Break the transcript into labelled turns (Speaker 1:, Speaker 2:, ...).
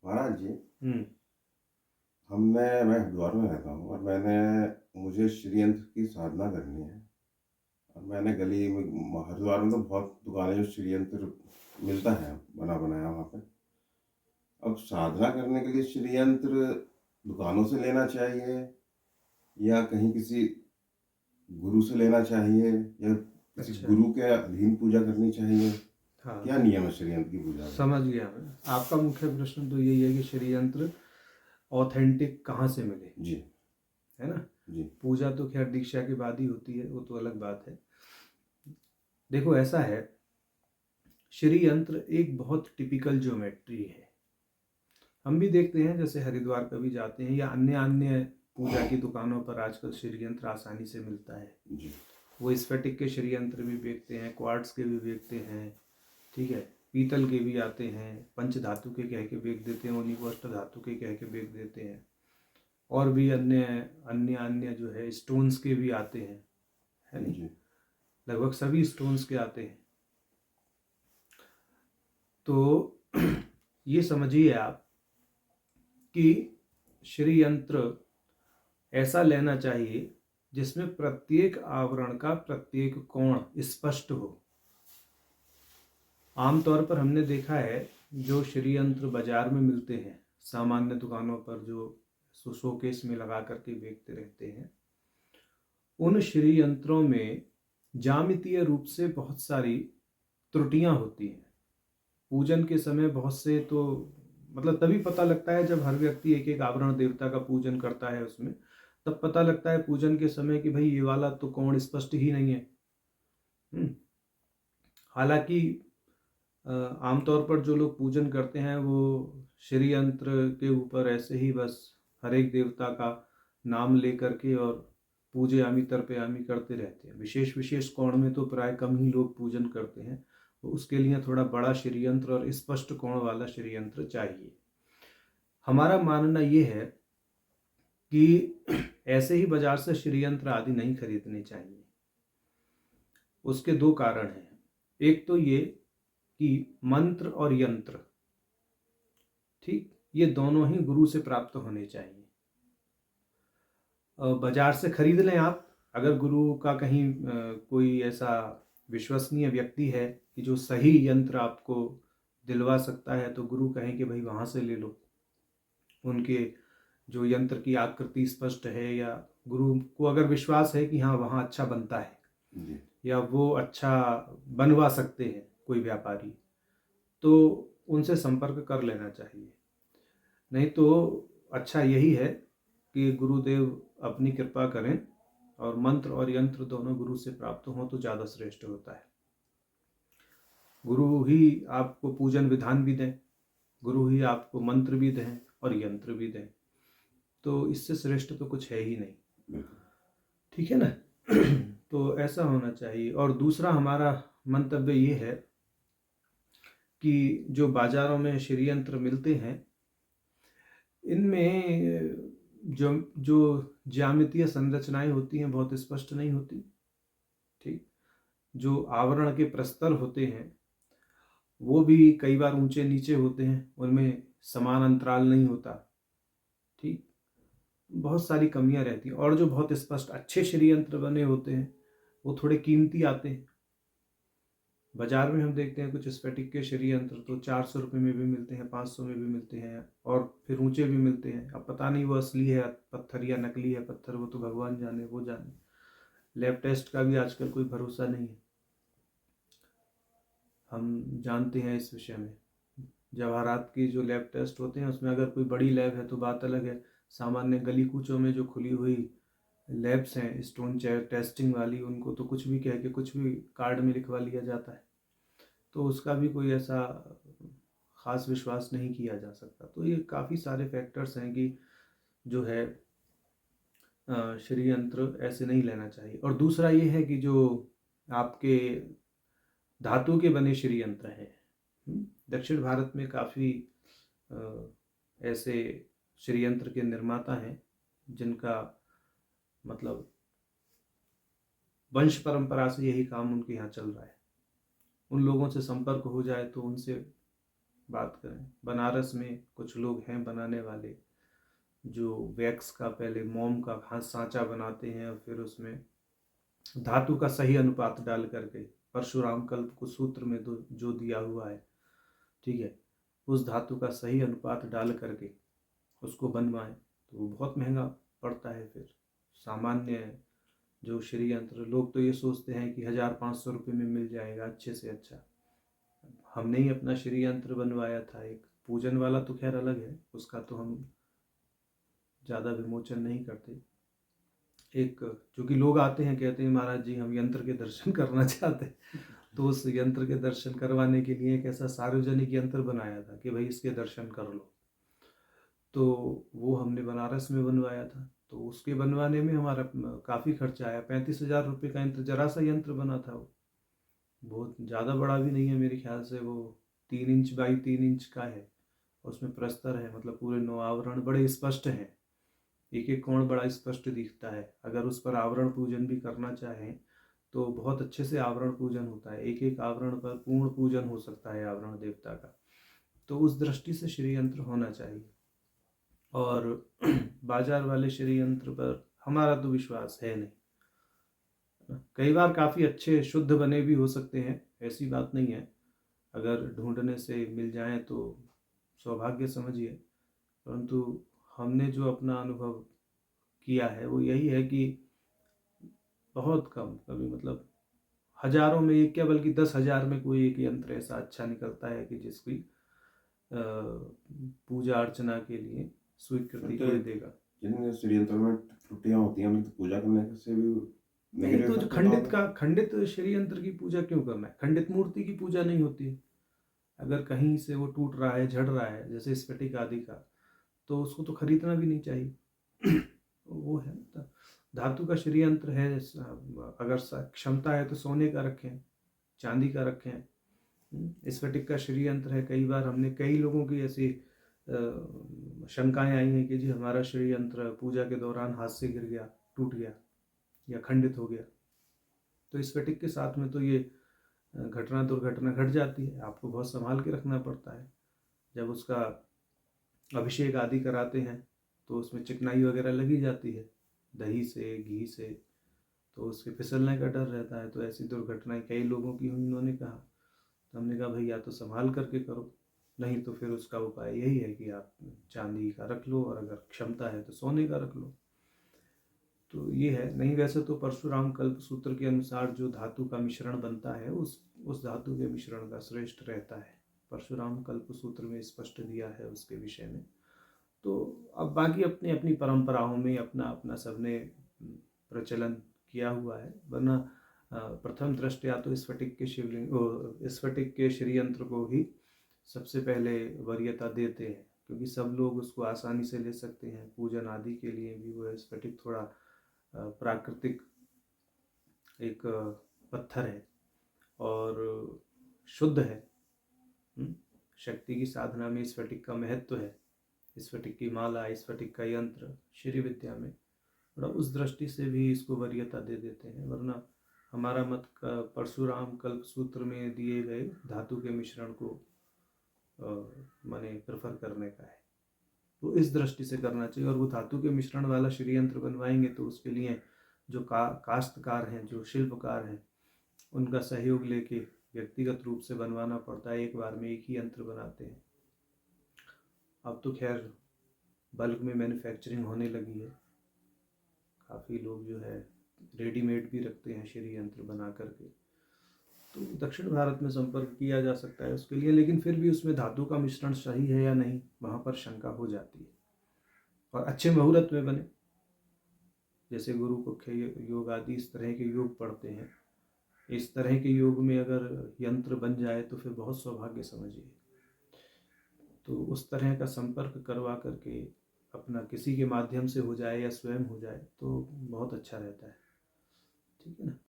Speaker 1: महाराज जी,
Speaker 2: हुँ।
Speaker 1: मैं हरिद्वार में रहता हूँ और मुझे श्री यंत्र की साधना करनी है। और मैंने गली में हरिद्वार में तो बहुत दुकानें जो श्री यंत्र मिलता है बना बनाया वहाँ पे। अब साधना करने के लिए श्री यंत्र दुकानों से लेना चाहिए या कहीं किसी गुरु से लेना चाहिए या किसी
Speaker 2: अच्छा।
Speaker 1: गुरु के अधीन पूजा करनी चाहिए?
Speaker 2: हाँ,
Speaker 1: क्या नियम है श्री यंत्र की पूजा का?
Speaker 2: समझ गया मैं। आपका मुख्य प्रश्न तो यही है कि श्री यंत्र ऑथेंटिक कहाँ से मिले,
Speaker 1: जी।
Speaker 2: है ना?
Speaker 1: जी।
Speaker 2: पूजा तो खैर दीक्षा के बाद ही होती है, वो तो अलग बात है। देखो ऐसा है, श्री यंत्र एक बहुत टिपिकल ज्योमेट्री है। हम भी देखते हैं जैसे हरिद्वार कभी जाते हैं या अन्य अन्य पूजा की दुकानों पर आजकल श्री यंत्र आसानी से मिलता है।
Speaker 1: जी।
Speaker 2: वो स्फटिक के श्री यंत्र भी बेचते हैं, क्वार्ट्स के भी बेचते हैं, ठीक है, पीतल के भी आते हैं, पंच धातु के कह के बेच देते हैं, उन्हीं को अष्ट धातु के कह के बेच देते हैं, और भी अन्य अन्य अन्य जो है स्टोन्स के भी आते हैं, है नहीं?
Speaker 1: जी।
Speaker 2: लगभग सभी स्टोन्स के आते हैं। तो ये समझिए आप कि श्री यंत्र ऐसा लेना चाहिए जिसमें प्रत्येक आवरण का प्रत्येक कोण स्पष्ट हो। आमतौर पर हमने देखा है जो श्री यंत्र बाजार में मिलते हैं, सामान्य दुकानों पर जो शोकेस में लगा करके बेचते रहते हैं, उन श्री यंत्रों में ज्यामितीय रूप से बहुत सारी त्रुटियां होती हैं। पूजन के समय बहुत से तो मतलब तभी पता लगता है जब हर व्यक्ति एक एक आवरण देवता का पूजन करता है उसमें, तब पता लगता है पूजन के समय कि भाई ये वाला तो कोण स्पष्ट ही नहीं है। हालांकि आमतौर पर जो लोग पूजन करते हैं वो श्री यंत्र के ऊपर ऐसे ही बस हर एक देवता का नाम ले करके और पूजयामी तर्पयामी करते रहते हैं। विशेष विशेष कोण में तो प्राय कम ही लोग पूजन करते हैं, तो उसके लिए थोड़ा बड़ा श्री यंत्र और स्पष्ट कोण वाला श्री यंत्र चाहिए। हमारा मानना ये है कि ऐसे ही बाजार से श्री यंत्र आदि नहीं खरीदने चाहिए। उसके दो कारण हैं। एक तो ये कि मंत्र और यंत्र, ठीक, ये दोनों ही गुरु से प्राप्त होने चाहिए। बाजार से खरीद लें आप, अगर गुरु का कहीं कोई ऐसा विश्वसनीय व्यक्ति है कि जो सही यंत्र आपको दिलवा सकता है, तो गुरु कहें कि भाई वहाँ से ले लो। उनके जो यंत्र की आकृति स्पष्ट है, या गुरु को अगर विश्वास है कि हाँ वहाँ अच्छा बनता है,
Speaker 1: जी।
Speaker 2: या वो अच्छा बनवा सकते हैं कोई व्यापारी, तो उनसे संपर्क कर लेना चाहिए। नहीं तो अच्छा यही है कि गुरुदेव अपनी कृपा करें और मंत्र और यंत्र दोनों गुरु से प्राप्त हों तो ज़्यादा श्रेष्ठ होता है। गुरु ही आपको पूजन विधान भी दें, गुरु ही आपको मंत्र भी दें और यंत्र भी दें, तो इससे श्रेष्ठ तो कुछ है ही नहीं।
Speaker 1: बिल्कुल।
Speaker 2: ठीक है ना? तो ऐसा होना चाहिए। और दूसरा हमारा मंतव्य ये है कि जो बाजारों में श्री यंत्र मिलते हैं, इनमें जो जो ज्यामितीय संरचनाएं होती हैं बहुत स्पष्ट नहीं होती। ठीक, जो आवरण के प्रस्तर होते हैं वो भी कई बार ऊंचे नीचे होते हैं, उनमें समान अंतराल नहीं होता। ठीक, बहुत सारी कमियां रहती हैं। और जो बहुत स्पष्ट अच्छे श्री यंत्र बने होते हैं वो थोड़े कीमती आते हैं। बाजार में हम देखते हैं कुछ स्फटिक के श्री यंत्र तो 400 रुपये में भी मिलते हैं, 500 में भी मिलते हैं, और फिर ऊंचे भी मिलते हैं। अब पता नहीं वो असली है पत्थर या नकली है पत्थर, वो तो भगवान जाने, वो जाने। लैब टेस्ट का भी आजकल कोई भरोसा नहीं है, हम जानते हैं इस विषय में। जवाहरात की जो लैब टेस्ट होते हैं उसमें अगर कोई बड़ी लैब है तो बात अलग है, सामान्य गली कूचों में जो खुली हुई लैब्स हैं स्टोन टेस्टिंग वाली, उनको तो कुछ भी कह के कुछ भी कार्ड में लिखवा लिया जाता है, तो उसका भी कोई ऐसा ख़ास विश्वास नहीं किया जा सकता। तो ये काफ़ी सारे फैक्टर्स हैं कि जो है श्री यंत्र ऐसे नहीं लेना चाहिए। और दूसरा ये है कि जो आपके धातु के बने श्री यंत्र हैं, दक्षिण भारत में काफ़ी ऐसे श्री यंत्र के निर्माता हैं जिनका मतलब वंश परंपरा से यही काम उनके यहाँ चल रहा है। उन लोगों से संपर्क हो जाए तो उनसे बात करें, बनारस में कुछ लोग हैं बनाने वाले जो वैक्स का पहले मोम का हाथ सांचा बनाते हैं और फिर उसमें धातु का सही अनुपात डाल करके परशुराम कल्प को सूत्र में जो दिया हुआ है, ठीक है, उस धातु का सही अनुपात डाल करके उसको बनवाएं तो वो बहुत महंगा पड़ता है। फिर सामान्य जो श्री यंत्र, लोग तो ये सोचते हैं कि 1,000-500 रुपये में मिल जाएगा अच्छे से अच्छा। हमने ही अपना श्री यंत्र बनवाया था, एक पूजन वाला तो खैर अलग है, उसका तो हम ज़्यादा विमोचन नहीं करते। एक जो कि लोग आते हैं कहते हैं महाराज जी हम यंत्र के दर्शन करना चाहते हैं, तो उस यंत्र के दर्शन करवाने के लिए एक ऐसा सार्वजनिक यंत्र बनाया था कि भाई इसके दर्शन कर लो। तो वो हमने बनारस में बनवाया था, तो उसके बनवाने में हमारा काफ़ी खर्चा आया। 35,000 रुपये का यंत्र, जरा सा यंत्र बना था वो, बहुत ज़्यादा बड़ा भी नहीं है मेरे ख्याल से, वो 3 इंच बाई 3 इंच का है। उसमें प्रस्तर है, मतलब पूरे 9 आवरण बड़े स्पष्ट हैं, एक एक कोण बड़ा स्पष्ट दिखता है। अगर उस पर आवरण पूजन भी करना चाहें तो बहुत अच्छे से आवरण पूजन होता है, एक एक आवरण पर पूर्ण पूजन हो सकता है आवरण देवता का। तो उस दृष्टि से श्री यंत्र होना चाहिए। और बाजार वाले श्री यंत्र पर हमारा तो विश्वास है नहीं। कई बार काफ़ी अच्छे शुद्ध बने भी हो सकते हैं, ऐसी बात नहीं है, अगर ढूंढने से मिल जाएं तो सौभाग्य समझिए। परंतु हमने जो अपना अनुभव किया है वो यही है कि बहुत कम, कभी मतलब हजारों में एक क्या बल्कि 10,000 में कोई एक यंत्र ऐसा अच्छा निकलता है कि जिसकी पूजा अर्चना के लिए स्वीकृति कोई देगा।
Speaker 1: जिन श्री यंत्र में त्रुटियां होती हैं उनकी तो पूजा करने से भी
Speaker 2: नहीं,
Speaker 1: नेगेटिव
Speaker 2: तो जो
Speaker 1: इफेक्ट होता है।
Speaker 2: खंडित श्री यंत्र की पूजा क्यों करना है? खंडित मूर्ति की पूजा नहीं होती है। अगर कहीं से वो टूट रहा है, झड़ रहा है, जैसे स्फटिक आदि का, तो उसको तो खरीदना भी नहीं चाहिए। वो है धातु का श्री यंत्र है, अगर क्षमता है तो सोने का रखें, चांदी का रखें। स्फटिक का श्री यंत्र है, कई बार हमने कई लोगों की ऐसी शंकाएं आई हैं कि जी हमारा श्री यंत्र पूजा के दौरान हाथ से गिर गया, टूट गया या खंडित हो गया। तो स्फटिक के साथ में तो ये घटना दुर्घटना घट जाती है, आपको बहुत संभाल के रखना पड़ता है। जब उसका अभिषेक आदि कराते हैं तो उसमें चिकनाई वगैरह लगी जाती है दही से, घी से, तो उसके फिसलने का डर रहता है। तो ऐसी दुर्घटनाएं कई लोगों की हुई, उन्होंने कहा। तो हमने कहा भाई या तो संभाल करके करो, नहीं तो फिर उसका उपाय यही है कि आप चांदी का रख लो और अगर क्षमता है तो सोने का रख लो। तो ये है। नहीं, वैसे तो परशुराम कल्प सूत्र के अनुसार जो धातु का मिश्रण बनता है उस धातु के मिश्रण का श्रेष्ठ रहता है, परशुराम कल्प सूत्र में स्पष्ट दिया है उसके विषय में। तो अब बाकी अपनी अपनी परंपराओं में अपना अपना सबने प्रचलन किया हुआ है, वरना प्रथम दृष्टया तो स्फटिक के स्फटिक के श्री यंत्र को ही सबसे पहले वरीयता देते हैं, क्योंकि सब लोग उसको आसानी से ले सकते हैं। पूजन आदि के लिए भी वो स्फटिक थोड़ा प्राकृतिक एक पत्थर है और शुद्ध है। शक्ति की साधना में स्फटिक का महत्व है। स्फटिक की माला, स्फटिक का यंत्र श्री विद्या में थोड़ा उस दृष्टि से भी इसको वरीयता दे देते हैं, वरना हमारा मत का परशुराम कल्प सूत्र में दिए गए धातु के मिश्रण को माने प्रेफर करने का है। तो इस दृष्टि से करना चाहिए। और वो धातु के मिश्रण वाला श्री यंत्र बनवाएंगे तो उसके लिए जो काश्तकार हैं, जो शिल्पकार हैं, उनका सहयोग लेके व्यक्तिगत रूप से बनवाना पड़ता है। एक बार में एक ही यंत्र बनाते हैं। अब तो खैर बल्क में मैन्युफैक्चरिंग होने लगी है, काफ़ी लोग जो है रेडीमेड भी रखते हैं श्री यंत्र बना करके। तो दक्षिण भारत में संपर्क किया जा सकता है उसके लिए, लेकिन फिर भी उसमें धातु का मिश्रण सही है या नहीं, वहाँ पर शंका हो जाती है। और अच्छे मुहूर्त में बने, जैसे गुरु कुख्य योग आदि इस तरह के योग पढ़ते हैं, इस तरह के योग में अगर यंत्र बन जाए तो फिर बहुत सौभाग्य समझिए। तो उस तरह का संपर्क करवा करके अपना किसी के माध्यम से हो जाए या स्वयं हो जाए तो बहुत अच्छा रहता है। ठीक है ना।